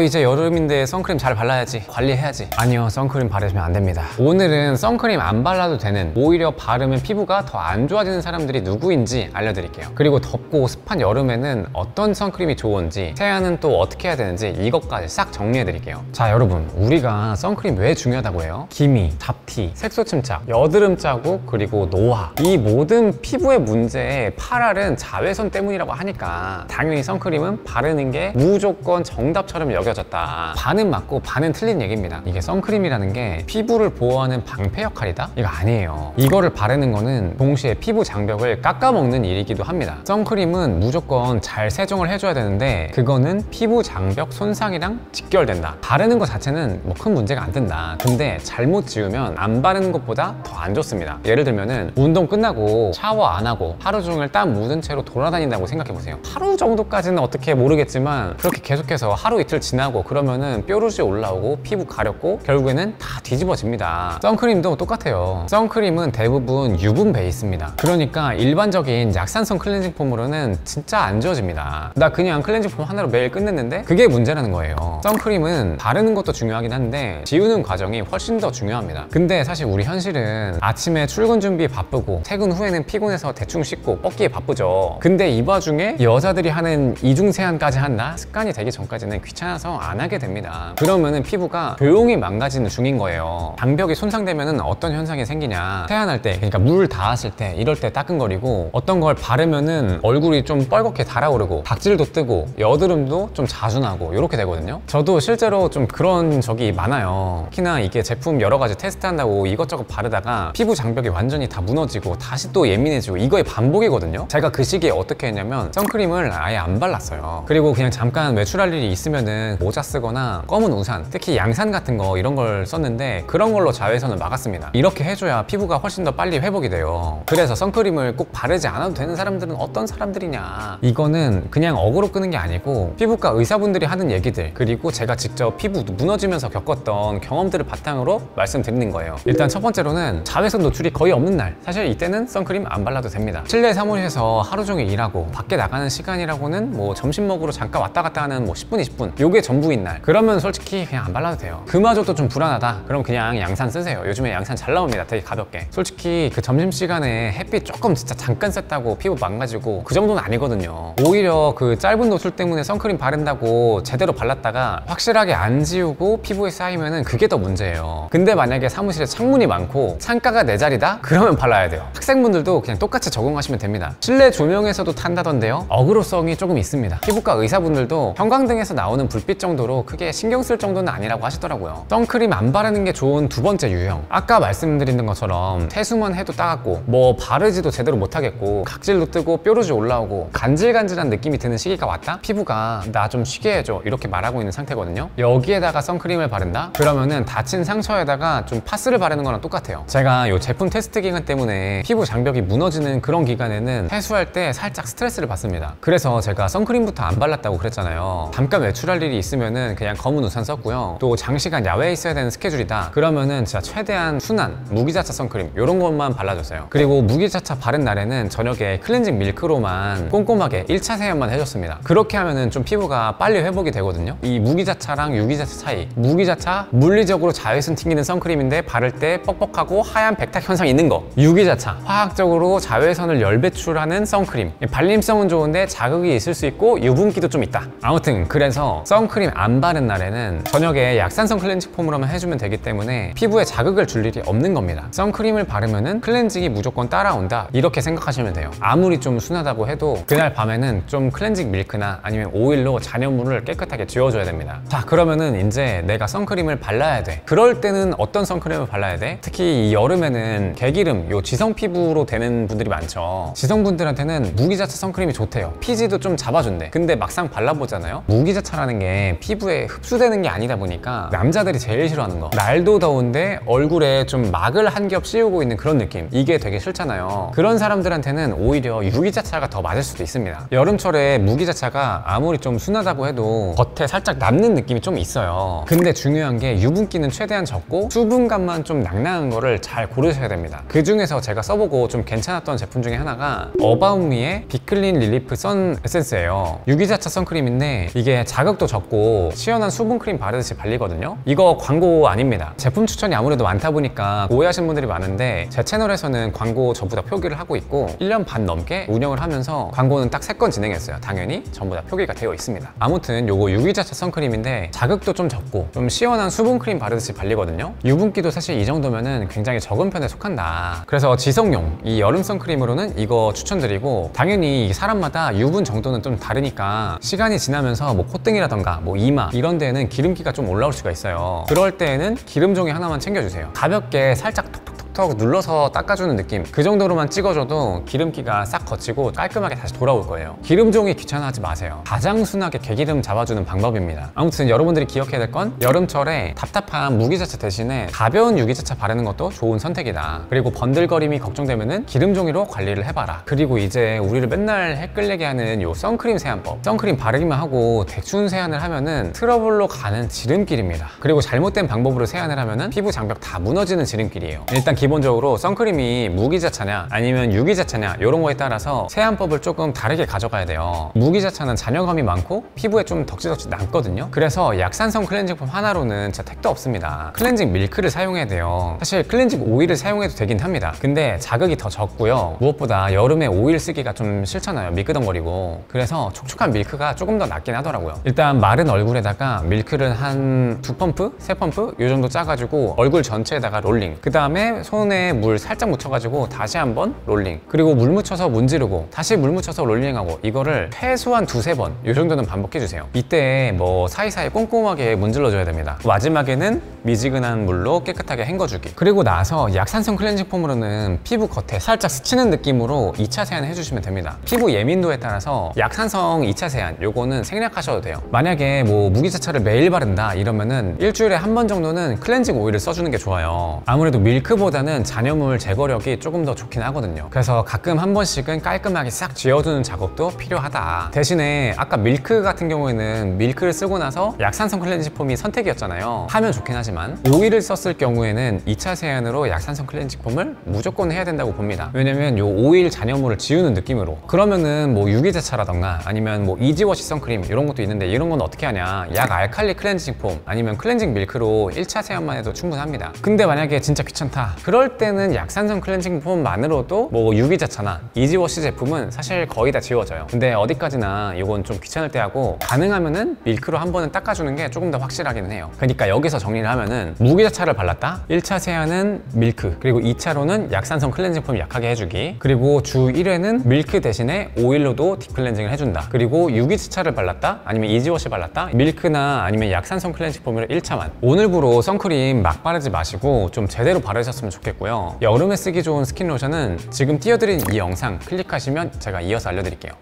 이제 여름인데 선크림 잘 발라야지, 관리해야지. 아니요, 선크림 바르시면 안 됩니다. 오늘은 선크림 안 발라도 되는, 오히려 바르면 피부가 더 안 좋아지는 사람들이 누구인지 알려드릴게요. 그리고 덥고 습한 여름에는 어떤 선크림이 좋은지, 세안은 또 어떻게 해야 되는지 이것까지 싹 정리해드릴게요. 자, 여러분, 우리가 선크림 왜 중요하다고 해요? 기미, 잡티, 색소 침착, 여드름 자국, 그리고 노화, 이 모든 피부의 문제의 8알은 자외선 때문이라고 하니까 당연히 선크림은 바르는 게 무조건 정답처럼 여겨졌다. 반은 맞고 반은 틀린 얘기입니다. 이게 선크림이라는 게 피부를 보호하는 방패 역할이다? 이거 아니에요. 이거를 바르는 거는 동시에 피부 장벽을 깎아먹는 일이기도 합니다. 선크림은 무조건 잘 세정을 해줘야 되는데 그거는 피부 장벽 손상이랑 직결된다. 바르는 것 자체는 뭐 큰 문제가 안 된다. 근데 잘못 지우면 안 바르는 것보다 더 안 좋습니다. 예를 들면은 운동 끝나고 샤워 안 하고 하루 종일 땀 묻은 채로 돌아다닌다고 생각해보세요. 하루 정도까지는 어떻게 모르겠지만 그렇게 계속해서 하루 이틀 지나고 그러면은 뾰루지 올라오고 피부 가렵고 결국에는 다 뒤집어집니다. 선크림도 똑같아요. 선크림은 대부분 유분 베이스입니다. 그러니까 일반적인 약산성 클렌징 폼으로는 진짜 안 지워집니다. 나 그냥 클렌징 폼 하나로 매일 끝냈는데 그게 문제라는 거예요. 선크림은 바르는 것도 중요하긴 한데 지우는 과정이 훨씬 더 중요합니다. 근데 사실 우리 현실은 아침에 출근 준비 바쁘고 퇴근 후에는 피곤해서 대충 씻고 뻗기에 바쁘죠. 근데 이 와중에 여자들이 하는 이중 세안까지 한다? 습관이 되기 전까지는 귀찮아서 안 하게 됩니다. 그러면은 피부가 조용히 망가지는 중인 거예요. 장벽이 손상되면은 어떤 현상이 생기냐, 세안할 때, 그러니까 물 닿았을 때 이럴 때 따끔거리고, 어떤 걸 바르면은 얼굴이 좀 뻘겋게 달아오르고 각질도 뜨고 여드름도 좀 자주 나고 이렇게 되거든요. 저도 실제로 좀 그런 적이 많아요. 특히나 이게 제품 여러 가지 테스트한다고 이것저것 바르다가 피부 장벽이 완전히 다 무너지고 다시 또 예민해지고 이거의 반복이거든요. 제가 그 시기에 어떻게 했냐면 선크림을 아예 안 발랐어요. 그리고 그냥 잠깐 외출할 일이 있으면은 모자 쓰거나 검은 우산, 특히 양산 같은 거 이런 걸 썼는데 그런 걸로 자외선을 막았습니다. 이렇게 해줘야 피부가 훨씬 더 빨리 회복이 돼요. 그래서 선크림을 꼭 바르지 않아도 되는 사람들은 어떤 사람들이냐, 이거는 그냥 어그로 끄는 게 아니고 피부과 의사분들이 하는 얘기들, 그리고 제가 직접 피부 무너지면서 겪었던 경험들을 바탕으로 말씀드리는 거예요. 일단 첫 번째로는 자외선 노출이 거의 없는 날, 사실 이때는 선크림 안 발라도 됩니다. 실내 사무실에서 하루 종일 일하고 밖에 나가는 시간이라고는 뭐 점심 먹으러 잠깐 왔다 갔다 하는 뭐 10분 20분 요게 전부인 날, 그러면 솔직히 그냥 안 발라도 돼요. 그마저도 좀 불안하다? 그럼 그냥 양산 쓰세요. 요즘에 양산 잘 나옵니다. 되게 가볍게. 솔직히 그 점심시간에 햇빛 조금 진짜 잠깐 쐈다고 피부 망가지고 그 정도는 아니거든요. 오히려 그 짧은 노출 때문에 선크림 바른다고 제대로 발랐다가 확실하게 안 지우고 피부에 쌓이면은 그게 더 문제예요. 근데 만약에 사무실에 창문이 많고 창가가 내 자리다? 그러면 발라야 돼요. 학생분들도 그냥 똑같이 적응하시면 됩니다. 실내 조명에서도 탄다던데요, 어그로성이 조금 있습니다. 피부과 의사분들도 형광등에서 나오는 불빛 정도로 크게 신경 쓸 정도는 아니라고 하시더라고요. 선크림 안 바르는 게 좋은 두 번째 유형, 아까 말씀드린 것처럼 세수만 해도 따갑고 뭐 바르지도 제대로 못하겠고 각질도 뜨고 뾰루지 올라오고 간질간질한 느낌이 드는 시기가 왔다? 피부가 나 좀 쉬게 해줘 이렇게 말하고 있는 상태거든요. 여기에다가 선크림을 바른다? 그러면은 다친 상처에다가 좀 파스를 바르는 거랑 똑같아요. 제가 이 제품 테스트 기간 때문에 피부 장벽이 무너지는 그런 기간에는 세수할 때 살짝 스트레스를 받습니다. 그래서 제가 선크림부터 안 발랐다고 그랬잖아요. 잠깐 외출할 일이 있으면은 그냥 검은 우산 썼고요. 또 장시간 야외에 있어야 되는 스케줄이다 그러면은 진짜 최대한 순한 무기자차 선크림 이런 것만 발라줬어요. 그리고 무기자차 바른 날에는 저녁에 클렌징 밀크로만 꼼꼼하게 1차 세안만 해줬습니다. 그렇게 하면은 좀 피부가 빨리 회복이 되거든요. 이 무기자차랑 유기자차 차이, 무기자차 물리적으로 자외선 튕기는 선크림인데 바를 때 뻑뻑하고 하얀 백탁 현상이 있는 거, 유기자차 화학적으로 자외선을 열배출하는 선크림, 발림성은 좋은데 자극이 있을 수 있고 유분기도 좀 있다. 아무튼 그래서 선크림 안 바른 날에는 저녁에 약산성 클렌징 폼으로만 해주면 되기 때문에 피부에 자극을 줄 일이 없는 겁니다. 선크림을 바르면은 클렌징이 무조건 따라온다 이렇게 생각하시면 돼요. 아무리 좀 순하다고 해도 그날 밤에는 좀 클렌징 밀크나 아니면 오일로 잔여물을 깨끗하게 지워줘야 됩니다. 자, 그러면은 이제 내가 선크림을 발라야 돼. 그럴 때는 어떤 선크림을 발라야 돼? 특히 이 여름에는 개기름, 요 지성 피부로 되는 분들이 많죠. 지성분들한테는 무기자차 선크림이 좋대요. 피지도 좀 잡아준대. 근데 막상 발라보잖아요. 무기자차라는 게 피부에 흡수되는 게 아니다 보니까 남자들이 제일 싫어하는 거, 날도 더운데 얼굴에 좀 막을 한 겹 씌우고 있는 그런 느낌, 이게 되게 싫잖아요. 그런 사람들한테는 오히려 유기자차가 더 맞을 수도 있습니다. 여름철에 무기자차가 아무리 좀 순하다고 해도 겉에 살짝 남는 느낌이 좀 있어요. 근데 중요한 게 유분기는 최대한 적고 수분감만 좀 낭낭한 거를 잘 고르셔야 됩니다. 그 중에서 제가 써보고 좀 괜찮았던 제품 중에 하나가 어바웃미의 비클린 릴리프 선 에센스예요. 유기자차 선크림인데 이게 자극도 자극도 적고 시원한 수분크림 바르듯이 발리거든요. 이거 광고 아닙니다. 제품 추천이 아무래도 많다 보니까 오해하시는 분들이 많은데 제 채널에서는 광고 전부 다 표기를 하고 있고 1년 반 넘게 운영을 하면서 광고는 딱 3건 진행했어요. 당연히 전부 다 표기가 되어 있습니다. 아무튼 요거 유기자차 선크림인데 자극도 좀 적고 좀 시원한 수분크림 바르듯이 발리거든요. 유분기도 사실 이 정도면은 굉장히 적은 편에 속한다. 그래서 지성용 이 여름 선크림으로는 이거 추천드리고, 당연히 사람마다 유분 정도는 좀 다르니까 시간이 지나면서 뭐 콧등이라던가 뭐 이마 이런 데에는 기름기가 좀 올라올 수가 있어요. 그럴 때에는 기름종이 하나만 챙겨주세요. 가볍게 살짝 톡톡톡 눌러서 닦아주는 느낌, 그 정도로만 찍어줘도 기름기가 싹 거치고 깔끔하게 다시 돌아올 거예요. 기름종이 귀찮아하지 마세요. 가장 순하게 개기름 잡아주는 방법입니다. 아무튼 여러분들이 기억해야 될 건 여름철에 답답한 무기자차 대신에 가벼운 유기자차 바르는 것도 좋은 선택이다. 그리고 번들거림이 걱정되면은 기름종이로 관리를 해봐라. 그리고 이제 우리를 맨날 헷갈리게 하는 요 선크림 세안법, 선크림 바르기만 하고 대충 세안을 하면은 트러블로 가는 지름길입니다. 그리고 잘못된 방법으로 세안을 하면은 피부 장벽 다 무너지는 지름길이에요. 일단 기본적으로 선크림이 무기자차냐 아니면 유기자차냐 이런 거에 따라서 세안법을 조금 다르게 가져가야 돼요. 무기자차는 잔여감이 많고 피부에 좀 덕지덕지 남거든요. 그래서 약산성 클렌징폼 하나로는 진짜 택도 없습니다. 클렌징 밀크를 사용해야 돼요. 사실 클렌징 오일을 사용해도 되긴 합니다. 근데 자극이 더 적고요. 무엇보다 여름에 오일 쓰기가 좀 싫잖아요. 미끄덩거리고. 그래서 촉촉한 밀크가 조금 더 낫긴 하더라고요. 일단 마른 얼굴에다가 밀크를 한 2펌프? 3펌프? 이 정도 짜가지고 얼굴 전체에다가 롤링, 그 다음에 손에 물 살짝 묻혀가지고 다시 한번 롤링, 그리고 물 묻혀서 문지르고 다시 물 묻혀서 롤링하고, 이거를 최소한 2~3번 이 정도는 반복해주세요. 이때 뭐 사이사이 꼼꼼하게 문질러줘야 됩니다. 마지막에는 미지근한 물로 깨끗하게 헹궈주기. 그리고 나서 약산성 클렌징 폼으로는 피부 겉에 살짝 스치는 느낌으로 2차 세안을 해주시면 됩니다. 피부 예민도에 따라서 약산성 2차 세안 요거는 생략하셔도 돼요. 만약에 뭐 무기자차를 매일 바른다 이러면은 일주일에 한 번 정도는 클렌징 오일을 써주는 게 좋아요. 아무래도 밀크보다는 잔여물 제거력이 조금 더 좋긴 하거든요. 그래서 가끔 한 번씩은 깔끔하게 싹 지워주는 작업도 필요하다. 대신에 아까 밀크 같은 경우에는 밀크를 쓰고 나서 약산성 클렌징 폼이 선택이었잖아요. 하면 좋긴 하지만 오일을 썼을 경우에는 2차 세안으로 약산성 클렌징 폼을 무조건 해야 된다고 봅니다. 왜냐면 요 오일 잔여물을 지우는 느낌으로. 그러면은 뭐 유기자차라던가 아니면 뭐 이지워시 선크림 이런 것도 있는데, 이런 건 어떻게 하냐, 약 알칼리 클렌징 폼 아니면 클렌징 밀크로 1차 세안만 해도 충분합니다. 근데 만약에 진짜 귀찮다 그럴 때는 약산성 클렌징 폼만으로도 뭐 유기자차나 이지워시 제품은 사실 거의 다 지워져요. 근데 어디까지나 이건 좀 귀찮을 때 하고, 가능하면은 밀크로 한 번은 닦아주는 게 조금 더 확실하기는 해요. 그러니까 여기서 정리를 하면은 무기자차를 발랐다, 1차 세안은 밀크, 그리고 2차로는 약산성 클렌징 폼 약하게 해주기, 그리고 주 1회는 밀크 대신에 오일로도 딥클렌징을 해준다. 그리고 유기자차를 발랐다 아니면 이지워시 발랐다, 밀크나 아니면 약산성 클렌징 폼으로 1차만. 오늘부로 선크림 막 바르지 마시고 좀 제대로 바르셨으면 좋겠고요. 여름에 쓰기 좋은 스킨 로션은 지금 띄워드린 이 영상 클릭하시면 제가 이어서 알려드릴게요.